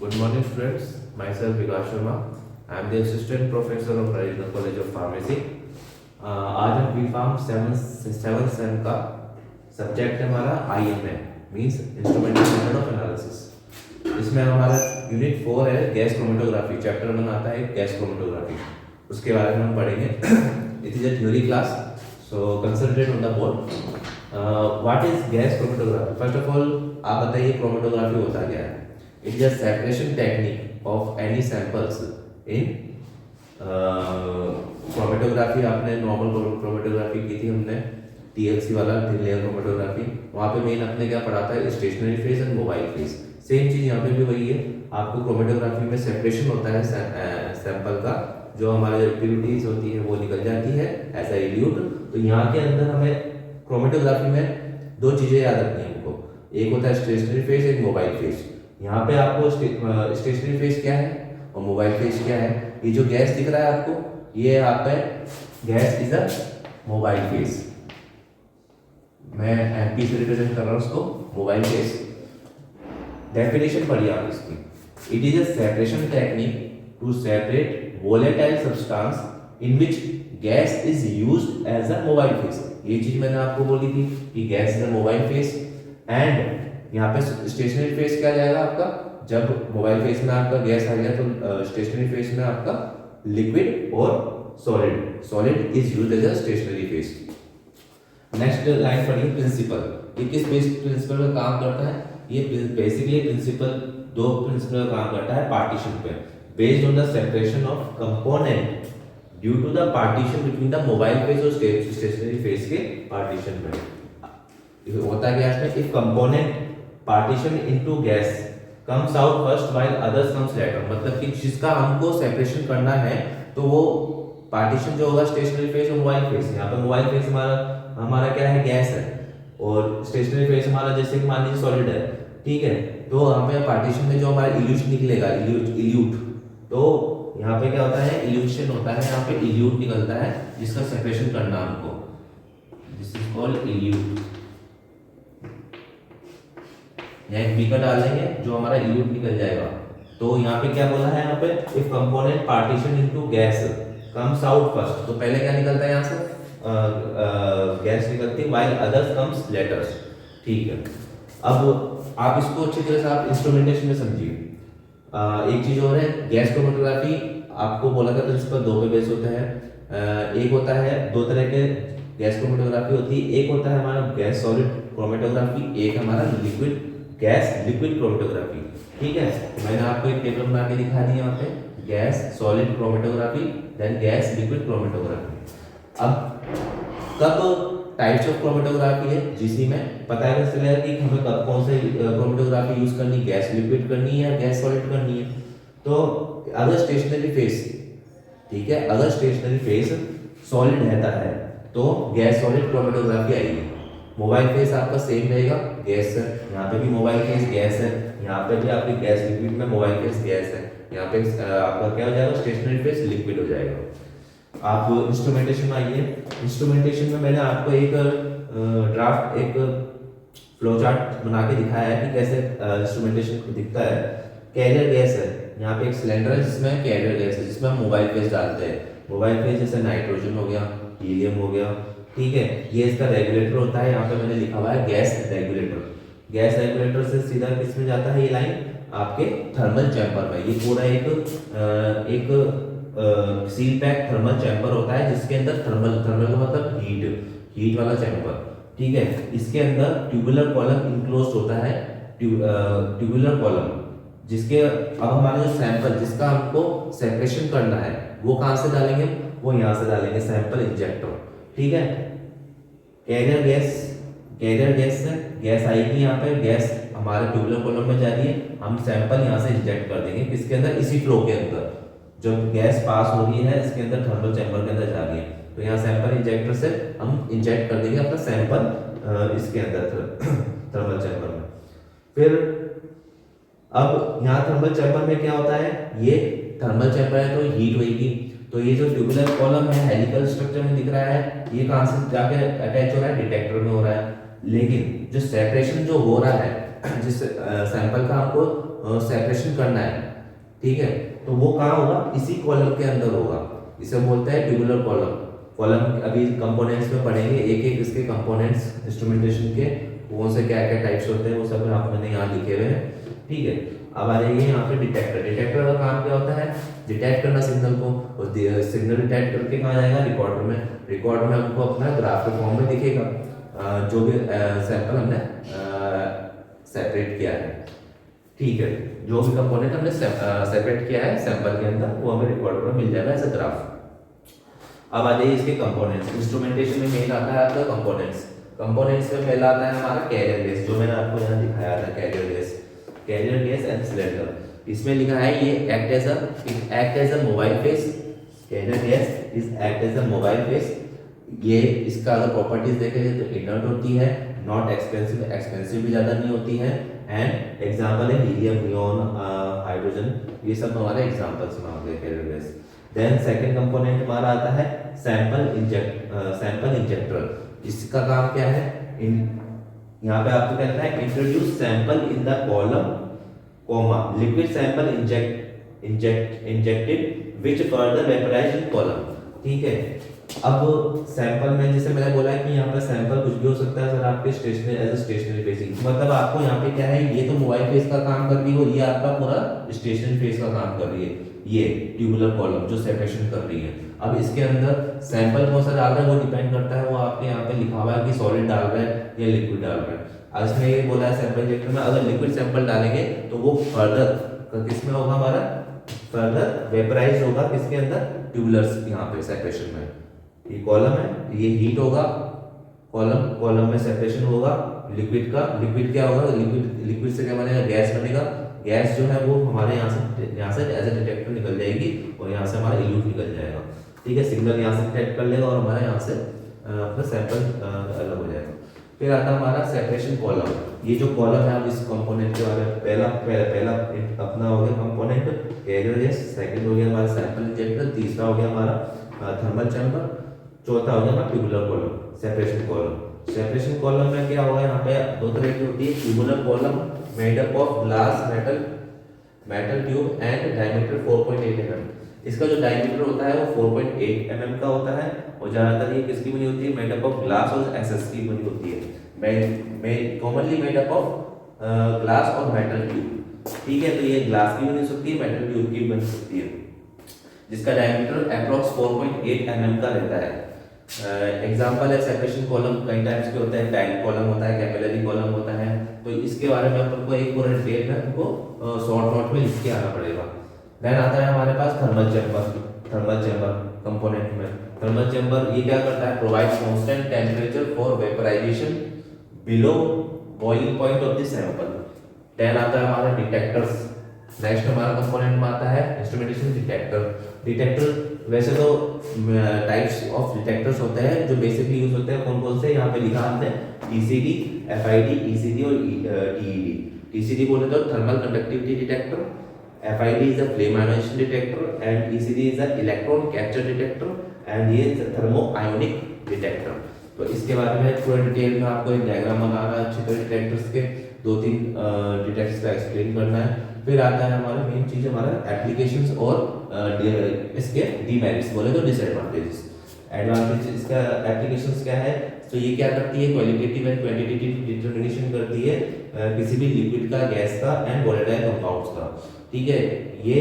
Good morning, students. Myself Vikas Sharma. I am the assistant professor of Regional College of Pharmacy. आज हम B farm seven same का subject है हमारा IMA means instrumental method of analysis. इसमें हमारा unit 4 है gas chromatography. Chapter 1 आता है गैस क्रोमेटोग्राफी, उसके बारे में हम पढ़ेंगे। It is a theory class, so concentrate on the board. What is gas chromatography? First of all आप बताइए क्रोमेटोग्राफी होता क्या है? It is a separation technique of any samples in chromatography. आपने नॉर्मल क्रोमेटोग्राफी की थी हमने, TLC वाला थिन लेयर क्रोमेटोग्राफी। वहाँ पे मेन अपने क्या पढ़ा था? Stationary phase and mobile phase. Same चीज़ यहाँ पे भी वही है। आपको क्रोमेटोग्राफी में सेपरेशन होता है सैंपल का, जो हमारे इम्प्योरिटीज होती है वो निकल जाती है एज ए इल्यूट। तो यहाँ के अंदर हमें क्रोमेटोग्राफी में दो चीज़ें याद रखनी है हमको, एक होता है स्टेशनरी फेज, एक मोबाइल फेज। यहाँ पे आपको स्टेशनरी फेज क्या है और मोबाइल फेज क्या है? ये जो गैस दिख रहा है आपको, ये यहाँ पे gas is a mobile phase. मैं MP से रिप्रेजेंट कर रहा हूँ उसको, मोबाइल फेज। डेफिनेशन पढ़िए आप इसकी। It is a separation technique to separate volatile substance in which gas is used as a mobile phase. ये चीज मैंने आपको बोली थी कि gas is a mobile phase. And यहाँ पे स्टेशनरी फेज क्या जाएगा आपका? जब मोबाइल फेज में आपका गैस आ गया तो स्टेशनरी फेज में आपका लिक्विड और solid is used as a stationary phase. Next line पढ़िए, प्रिंसिपल। ये किस प्रिंसिपल पे काम करता है? ये बेसिकली प्रिंसिपल दो प्रिंसिपल का काम करता है पार्टीशन पे। Based on the separation of component due to the partition between the mobile phase और स्टेशनरी फेज के पार्टीशन में होता क्या है? If component partition into gas comes out first while others comes later. मतलब कि जिसका हमको सेपरेशन करना है तो वो पार्टीशन जो होगा स्टेशनरी फेज और मोबाइल फेज। यहाँ पे मोबाइल फेज हमारा क्या है? गैस है। और स्टेशनरी फेज हमारा जैसे कि मान लीजिए सॉलिड है, ठीक है। तो यहाँ पे पार्टीशन में जो हमारा इल्यूट निकलेगा, इल्यूट, तो यहाँ पे क्या होता है? इल्यूशन होता है। यहाँ पे इल्यूट निकलता है जिसका सेपरेशन करना हमको, दिस इज कॉल्ड इल्यूट। यहाँ एक बीकर डाल देंगे जो हमारा इल्यूट निकल जाएगा। तो यहाँ पे क्या बोला है? यहाँ पे if component partition into gas comes out first, तो पहले क्या निकलता है यहाँ से? गैस निकलती है, व्हाइल अदर्स कम्स लेटर, ठीक है। अब आप इसको अच्छी तरह से आप इंस्ट्रूमेंटेशन में समझिए। एक चीज और है, गैस क्रोमेटोग्राफी आपको बोला था प्रिंसिपल दो पे बेस होता है। एक होता है, दो तरह के गैस क्रोमेटोग्राफी होती है। एक होता है हमारा गैस सॉलिड क्रोमेटोग्राफी, एक हमारा लिक्विड गैस लिक्विड क्रोमेटोग्राफी, ठीक है। मैंने आपको एक टेबल बना के दिखा दिया यहाँ पे, gas solid chromatography then gas liquid chromatography. अब कब टाइप्स ऑफ क्रोमेटोग्राफी है जीसी में पता है चलेगा कि हमें कब कौन से क्रोमेटोग्राफी यूज करनी, गैस लिक्विड करनी है या गैस सॉलिड करनी है। तो अगर स्टेशनरी फेज, ठीक है, अगर स्टेशनरी फेज सॉलिड रहता है तो गैस सॉलिड क्रोमेटोग्राफी आएगी। मोबाइल फेज आपका सेम रहेगा, गैस है। यहाँ पे भी मोबाइल फेज गैस है, यहाँ पे भी आपकी गैस लिक्विड में मोबाइल फेज गैस है। यहाँ पे आपका क्या हो जाएगा? स्टेशनरी फेज लिक्विड हो जाएगा। आप इंस्ट्रूमेंटेशन में आइए। इंस्ट्रूमेंटेशन में मैंने आपको एक ड्राफ्ट, एक फ्लो चार्ट बना के दिखाया है कि कैसे इंस्ट्रूमेंटेशन दिखता है। कैरियर गैस है, यहाँ पे एक सिलेंडर है जिसमें कैरियर गैस है, जिसमें हम मोबाइल फेज डालते हैं। मोबाइल फेज जैसे नाइट्रोजन हो गया, हीलियम हो गया, ठीक है। ये इसका रेगुलेटर होता है, यहाँ पे मैंने लिखा हुआ है गैस रेगुलेटर। गैस रेगुलेटर से सीधा किस में जाता है? ये लाइन आपके थर्मल चैम्बर में। ये पूरा एक सील पैक थर्मल चैम्बर होता है जिसके अंदर थर्मल का मतलब हीट वाला चैम्बर, ठीक है। इसके अंदर ट्यूबुलर कॉलम इंक्लोज्ड होता है, ट्यूबुलर कॉलम, जिसके अब हमारे जो सैंपल जिसका हमको सेपरेशन करना है वो कहाँ से डालेंगे? वो यहाँ से डालेंगे, सैंपल इंजेक्टर, ठीक है। कैरियर गैस से गैस आएगी, यहाँ पे गैस हमारे ट्यूबुलर कॉलम में जा रही है, हम सैंपल यहाँ से इंजेक्ट कर देंगे किसके अंदर? इसी फ्लो के अंदर। जब गैस पास हो रही है इसके अंदर थर्मल चैम्बर के अंदर जा रही है, तो यहाँ सैंपल इंजेक्टर से हम इंजेक्ट कर देंगे अपना सैंपल इसके अंदर थर्मल चैम्बर में। फिर अब यहाँ थर्मल चैम्बर में क्या होता है? ये थर्मल चैम्बर है तो हीट होगी। तो ये जो ट्यूबुलर कॉलम है हेलिकल स्ट्रक्चर में दिख रहा है, ये कहाँ से जाके अटैच हो रहा है? डिटेक्टर में हो रहा है। लेकिन जो सेपरेशन जो हो रहा है, जिस सैंपल का हमको सेपरेशन करना है, ठीक है, तो वो कहाँ होगा, इसी कॉलम के अंदर होगा। इसे बोलते हैं ट्यूबुलर कॉलम। कॉलम अभी कंपोनेंट्स में पढ़ेंगे, एक एक इसके कंपोनेंट्स इंस्ट्रूमेंटेशन के कौन से क्या क्या टाइप्स होते हैं वो सब आपने यहाँ लिखे हुए हैं, ठीक है। अब आ जाइए यहाँ पे डिटेक्टर। डिटेक्टर का काम क्या होता है, डिटेक्ट करना सिग्नल को, और सिग्नल डिटेक्ट करके कहाँ जाएगा, रिकॉर्डर में। रिकॉर्डर में हमको अपना ग्राफ के फॉर्म में दिखेगा जो भी सैंपल हमने सेपरेट किया है, ठीक है, जो भी कंपोनेंट हमने सेपरेट किया है सैंपल के अंदर वो हमें रिकॉर्डर में मिल जाएगा एज अ ग्राफ। अब आ जाइए इसके कंपोनेंट्स। इंस्ट्रूमेंटेशन में मेन आता है आपका कंपोनेंट्स। कंपोनेंट्स में पहला आता है हमारा कैरियर गेज, जो मैंने आपको यहाँ दिखाया था, carrier gas, carrier gas and cylinder. इसमें लिखा है ये act as a mobile phase, carrier gas is act as a mobile phase. ये इसका अगर प्रॉपर्टीज देखेंगे तो इनर्ट होती है, नॉट एक्सपेंसिव, एक्सपेंसिव भी ज़्यादा नहीं होती है, एंड एग्जाम्पल है हीलियम, नियॉन, हाइड्रोजन, ये सब हमारे एग्जाम्पल्स में होंगे carrier gas. Then second component हमारा आता है सैंपल इंजेक्टर। इसका काम क्या है, यहाँ पे आपको कहता है introduce sample in the column comma liquid sample injected which further vaporise in column, ठीक है। अब सैंपल में जैसे मैंने बोला है कि यहाँ पे सैंपल कुछ भी हो सकता है सर आपके stationary as a stationary phasing, मतलब आपको यहाँ पे क्या है, ये तो मोबाइल फेस का काम कर रही है और ये आपका पूरा स्टेशनरी फेस का काम कर रही है, ये ट्यूबुलर कॉलम जो सेपरेशन कर रही है। अब इसके अंदर सैंपल कौन सा डाल रहा है वो डिपेंड करता है, वो आपके यहाँ पे लिखा हुआ है कि सॉलिड डाल रहा है या लिक्विड डाल रहा है। आज इसमें ये बोला है सैंपल इंजेक्टर में अगर लिक्विड सैंपल डालेंगे तो वो फर्दर किसमें होगा, हमारा फर्दर वेपराइज होगा किसके अंदर, ट्यूबुलर्स यहाँ पे सेपरेशन में। ये कॉलम है, ये हीट होगा, कॉलम में सेपरेशन होगा लिक्विड का। लिक्विड क्या होगा, लिक्विड से क्या बनेगा, गैस बनेगा। गैस जो है वो हमारे यहाँ से एज ए डिटेक्टर निकल जाएगी और यहाँ से हमारा इल्यूट निकल जाएगा, ठीक है। सिग्नल यहाँ से डिटेक्ट कर लेगा और हमारे यहाँ से अपना सैंपल अलग हो जाएगा। फिर आता है हमारा सेपरेशन कॉलम। ये जो कॉलम है, अब इस कंपोनेंट के बारे में पहला अपना हो गया कंपोनेंट कैरियर गैस, सेकंड हो गया हमारा सैंपल इंजेक्टर, तीसरा हो गया हमारा थर्मल चैम्बर, चौथा हो गया हमारा tubular column, separation column. Separation column में क्या होगा, यहाँ पे दो तरह की होती है, tubular column made up of glass metal tube and diameter 4.8 mm। इसका जो डायमीटर होता है वो 4.8 mm का होता है और ज्यादातर ये किसकी बनी होती है, मेड अप ऑफ ग्लास और एसएस की बनी होती है, commonly made up of glass और मेटल ट्यूब, ठीक है। तो ये ग्लास की बनी सकती है, मेटल ट्यूब की बन सकती है, जिसका डायमीटर अप्रॉक्स 4.8 mm का रहता है। एग्जाम्पल है सेपरेशन कॉलम कई टाइप्स के होते हैं, टैग कॉलम होता है, कैपिलरी कॉलम होता है, तो इसके बारे में आपको एक पूरा डिटेल में आपको शॉर्ट नोट में लिख के आना पड़ेगा। देन आता है हमारे पास थर्मल चैम्बर कंपोनेंट में। थर्मल चैम्बर ये क्या करता है, provides constant temperature for vaporisation below boiling point of the sample. Then आता है हमारा डिटेक्टर्स। नेक्स्ट हमारा कंपोनेंट में आता है इंस्ट्रूमेंटेशन डिटेक्टर। वैसे तो टाइप्स ऑफ डिटेक्टर्स होते हैं जो बेसिकली यूज होते हैं, कौन कौन से यहाँ पे लिखा हमने, टीसीडी, एफआईडी, ईसीडी और टीईडी। टीसीडी बोले तो thermal conductivity detector, FID is a flame ionisation detector and ECD is an electron capture detector and ये थर्मो आयोनिक डिटेक्टर। तो इसके बारे में पूरा डिटेल में आपको एक डायग्राम बना रहा है अच्छी तरह डिटेक्टर्स के, 2-3 डिटेक्टर्स का एक्सप्लेन करना है। फिर आता है हमारा मेन चीज हमारा एप्लीकेशंस और इसके डीमेरिट्स बोले तो डिसएडवांटेजेस। एडवांटेज इसका एप्लीकेशंस क्या है, तो ये क्या करती है, क्वालिटेटिव एंड क्वांटिटेटिव डिटरमिनेशन करती है किसी भी लिक्विड का, गैस का एंड वोलेटाइल कंपाउंड्स का, ठीक है। ये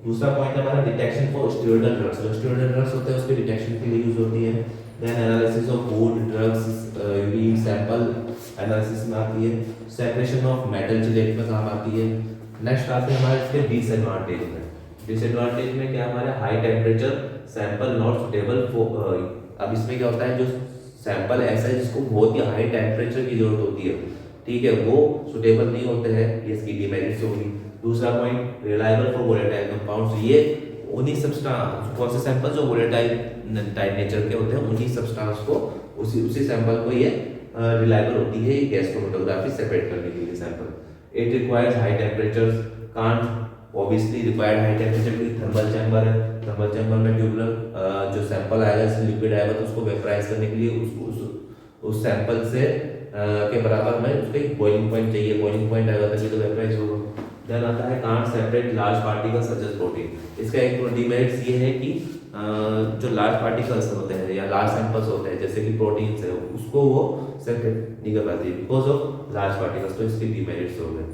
दूसरा पॉइंट हमारा डिटेक्शन फॉर स्टेरॉइडल ड्रग्स, जो स्टेरॉइडल ड्रग्स होते हैं उसके डिटेक्शन के लिए यूज होती है। Then analysis of food drugs, urine sample analysis में आती है। सेपरेशन ऑफ मेटल जिलेट में काम आती है। नेक्स्ट आते हैं हमारे इसके डिसएडवांटेज में। डिसएडवांटेज में क्या हमारे high temperature sample not suitable for. अब इसमें क्या होता है, जो सैंपल ऐसा है जिसको बहुत ही हाई टेम्परेचर की जरूरत होती है, ठीक है, वो सुटेबल नहीं होते हैं, ये इसकी डिमेरिट्स होगी। दूसरा point reliable for volatile compounds, ये उन्हीं सब्सटेंस, कौन से सैंपल जो वोलेटाइल नेचर के होते हैं उन्हीं सब्सटेंस को, उसी सैंपल को ये रिलायबल होती है ये गैस क्रोमेटोग्राफी सेपरेट करने के लिए sample. It requires high temperatures, can't obviously required high temperature की थर्मल चैम्बर है। थर्मल चैम्बर में ट्यूबुलर जो सैंपल आएगा, इसमें लिक्विड आएगा, तो उसको वेपराइज करने के लिए उस सैंपल से के बराबर में उसको एक बॉइलिंग पॉइंट चाहिए, बॉइलिंग पॉइंट आएगा तभी तो वेपराइज होगा, देन आता है can't separate large particles such as protein. इसका एक डिमेरिट्स ये है कि जो लार्ज पार्टिकल्स होते हैं या लार्ज सैंपल्स होते हैं जैसे कि प्रोटीन्स है, उसको वो सेपरेट नहीं कर पाती बिकॉज ऑफ लार्ज पार्टिकल्स। तो इसके डिमेरिट्स हो गए।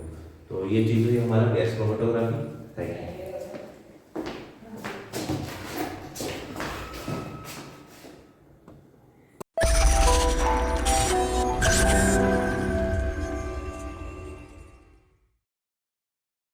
तो ये चीज़ हुई हमारा गैस क्रोमेटोग्राफी। Thank you.